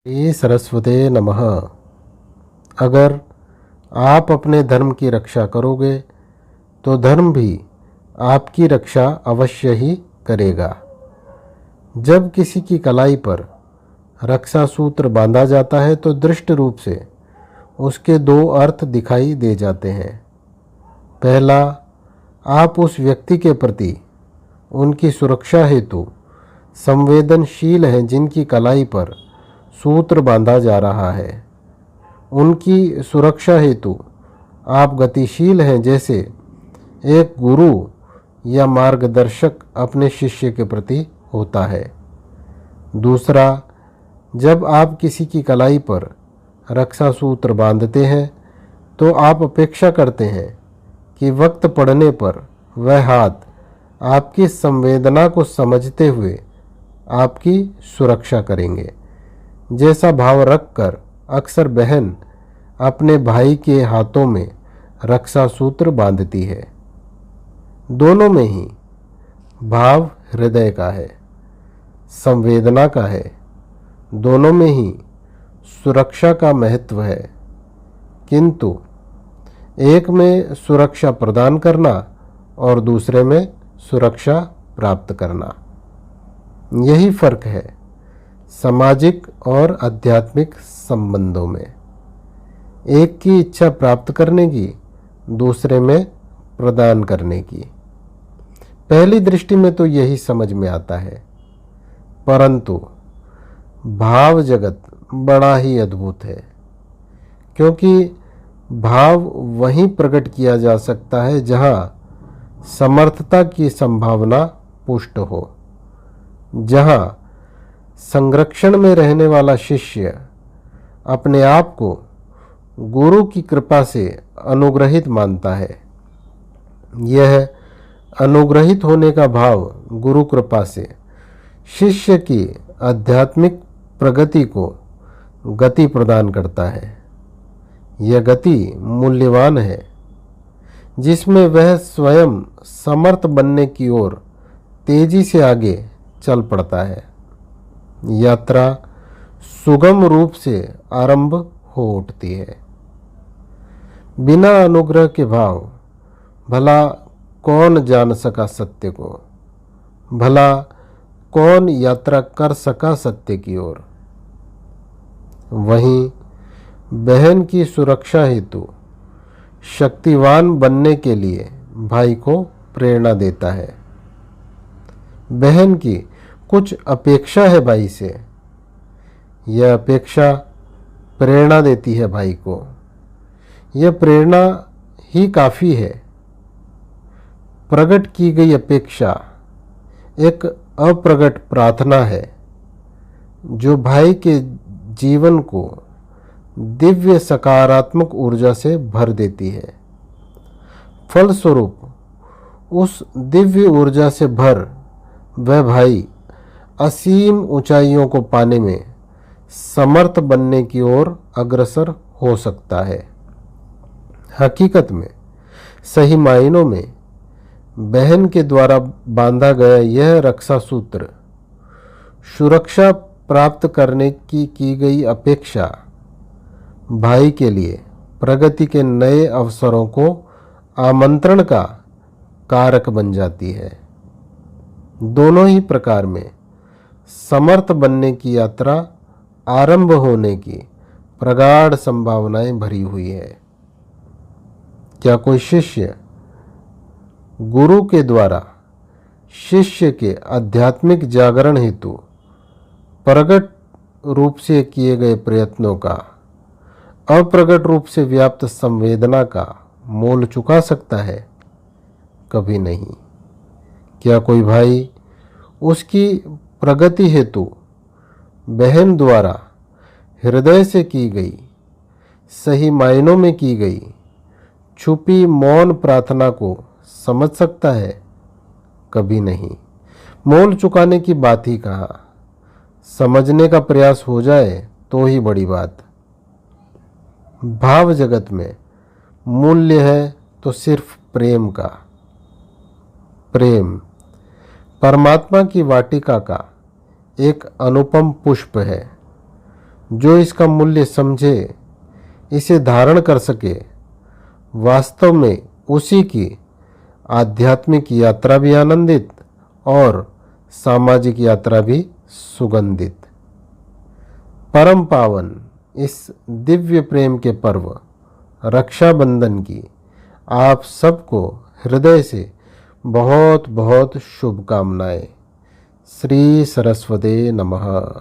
श्री सरस्वते नमः। अगर आप अपने धर्म की रक्षा करोगे तो धर्म भी आपकी रक्षा अवश्य ही करेगा। जब किसी की कलाई पर रक्षा सूत्र बांधा जाता है तो दृष्ट रूप से उसके दो अर्थ दिखाई दे जाते हैं। पहला, आप उस व्यक्ति के प्रति उनकी सुरक्षा हेतु संवेदनशील हैं जिनकी कलाई पर सूत्र बांधा जा रहा है। उनकी सुरक्षा हेतु आप गतिशील हैं, जैसे एक गुरु या मार्गदर्शक अपने शिष्य के प्रति होता है। दूसरा, जब आप किसी की कलाई पर रक्षा सूत्र बांधते हैं तो आप अपेक्षा करते हैं कि वक्त पड़ने पर वह हाथ आपकी संवेदना को समझते हुए आपकी सुरक्षा करेंगे। जैसा भाव रखकर अक्सर बहन अपने भाई के हाथों में रक्षा सूत्र बांधती है। दोनों में ही भाव हृदय का है, संवेदना का है। दोनों में ही सुरक्षा का महत्व है, किंतु एक में सुरक्षा प्रदान करना और दूसरे में सुरक्षा प्राप्त करना, यही फर्क है सामाजिक और आध्यात्मिक संबंधों में। एक की इच्छा प्राप्त करने की, दूसरे में प्रदान करने की। पहली दृष्टि में तो यही समझ में आता है, परंतु भाव जगत बड़ा ही अद्भुत है, क्योंकि भाव वहीं प्रकट किया जा सकता है जहाँ समर्थता की संभावना पुष्ट हो, जहाँ संरक्षण में रहने वाला शिष्य अपने आप को गुरु की कृपा से अनुग्रहित मानता है। यह अनुग्रहित होने का भाव गुरु कृपा से शिष्य की आध्यात्मिक प्रगति को गति प्रदान करता है। यह गति मूल्यवान है, जिसमें वह स्वयं समर्थ बनने की ओर तेजी से आगे चल पड़ता है। यात्रा सुगम रूप से आरंभ हो उठती है। बिना अनुग्रह के भाव भला कौन जान सका सत्य को, भला कौन यात्रा कर सका सत्य की ओर। वहीं बहन की सुरक्षा हेतु शक्तिवान बनने के लिए भाई को प्रेरणा देता है। बहन की कुछ अपेक्षा है भाई से, यह अपेक्षा प्रेरणा देती है भाई को। यह प्रेरणा ही काफ़ी है। प्रकट की गई अपेक्षा एक अप्रगट प्रार्थना है जो भाई के जीवन को दिव्य सकारात्मक ऊर्जा से भर देती है। फलस्वरूप उस दिव्य ऊर्जा से भर वह भाई असीम ऊंचाइयों को पाने में समर्थ बनने की ओर अग्रसर हो सकता है। हकीकत में, सही मायनों में बहन के द्वारा बांधा गया यह रक्षा सूत्र सुरक्षा प्राप्त करने की गई अपेक्षा भाई के लिए प्रगति के नए अवसरों को आमंत्रण का कारक बन जाती है। दोनों ही प्रकार में समर्थ बनने की यात्रा आरंभ होने की प्रगाढ़ संभावनाएं भरी हुई है। क्या कोई शिष्य गुरु के द्वारा शिष्य के आध्यात्मिक जागरण हेतु प्रकट रूप से किए गए प्रयत्नों का अप्रकट रूप से व्याप्त संवेदना का मोल चुका सकता है? कभी नहीं। क्या कोई भाई उसकी प्रगति हेतु बहन द्वारा हृदय से की गई, सही मायनों में की गई छुपी मौन प्रार्थना को समझ सकता है? कभी नहीं। मोल चुकाने की बात ही कहाँ, समझने का प्रयास हो जाए तो ही बड़ी बात। भाव जगत में मूल्य है तो सिर्फ प्रेम का। प्रेम परमात्मा की वाटिका का एक अनुपम पुष्प है जो इसका मूल्य समझे, इसे धारण कर सके, वास्तव में उसी की आध्यात्मिक यात्रा भी आनंदित और सामाजिक यात्रा भी सुगंधित। परम पावन इस दिव्य प्रेम के पर्व रक्षाबंधन की आप सबको हृदय से बहुत बहुत शुभकामनाएं। श्री सरस्वते नमः।